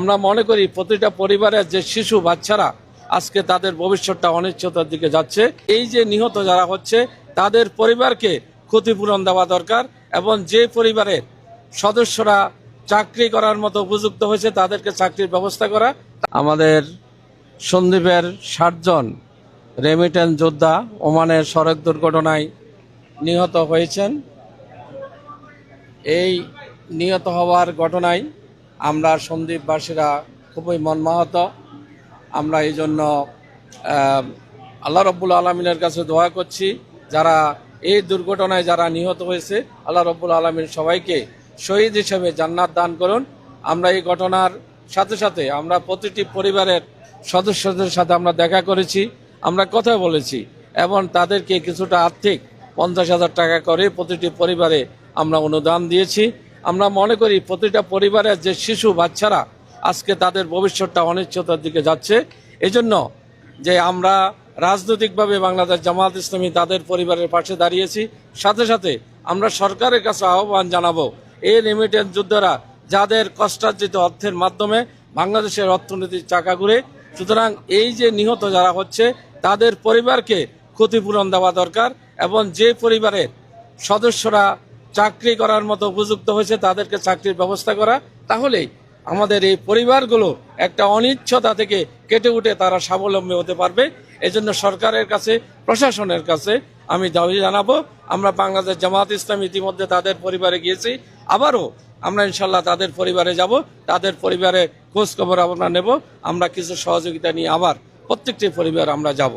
আমরা মনে করি প্রতিটা পরিবারের যে শিশু বাচ্চারা আজকে তাদের ভবিষ্যৎটা অনিশ্চয়তার দিকে যাচ্ছে। এই যে নিহত যারা হচ্ছে তাদের পরিবারকে ক্ষতিপূরণ দেওয়া দরকার এবং যে পরিবারের সদস্যরা চাকরি করার মতো উপযুক্ত হয়েছে তাদেরকে চাকরির ব্যবস্থা করা। আমাদের সন্দ্বীপের 60 জন রেমিটেন্স যোদ্ধা ওমানের সড়ক দুর্ঘটনায় নিহত হয়েছেন। এই নিহত হওয়ার ঘটনায় আমরা সন্দ্বীপবাসীরা খুবই মর্মাহত। আমরা এই জন্য আল্লাহ রব্বুল আলমিনের কাছে দোয়া করছি, যারা এই দুর্ঘটনায় যারা নিহত হয়েছে আল্লাহ রব্বুল আলমিন সবাইকে শহীদ হিসেবে জান্নাত দান করুন। আমরা এই ঘটনার সাথে সাথে আমরা প্রতিটি পরিবারের সদস্যদের সাথে আমরা দেখা করেছি, আমরা কথা বলেছি এবং তাদেরকে কিছুটা আর্থিক 50,000 টাকা করে প্রতিটি পরিবারে আমরা অনুদান দিয়েছি। আমরা মনে করি প্রতিটা পরিবারের যে শিশু বাচ্চারা আজকে তাদের ভবিষ্যৎটা অনিশ্চয়তার দিকে যাচ্ছে। এজন্য যে আমরা রাজনৈতিকভাবে বাংলাদেশ জামায়াত ইসলামী তাদের পরিবারের পাশে দাঁড়িয়েছি, সাথে সাথে আমরা সরকারের কাছে আহ্বান জানাবো এই রেমিটেন্স যোদ্ধারা যাদের কষ্টার্জিত অর্থের মাধ্যমে বাংলাদেশের অর্থনীতির চাকা ঘুরে, সুতরাং এই যে নিহত যারা হচ্ছে তাদের পরিবারকে ক্ষতিপূরণ দেওয়া দরকার এবং যে পরিবারের সদস্যরা চাকরি করার মতো উপযুক্ত হয়েছে তাদেরকে চাকরির ব্যবস্থা করা। তাহলেই আমাদের এই পরিবারগুলো একটা অনিশ্চয়তা থেকে কেটে উঠে তারা স্বাবলম্বী হতে পারবে। এজন্য সরকারের কাছে, প্রশাসনের কাছে আমি দাবি জানাবো। আমরা বাংলাদেশ জামায়াত ইসলামী ইতিমধ্যে তাদের পরিবারে গিয়েছি, আবারও আমরা ইনশাল্লাহ তাদের পরিবারে যাব, তাদের পরিবারে খোঁজ খবর আমরা নেব। আমরা কিছু সহযোগিতা নিয়ে আবার প্রত্যেকটি পরিবার আমরা যাব।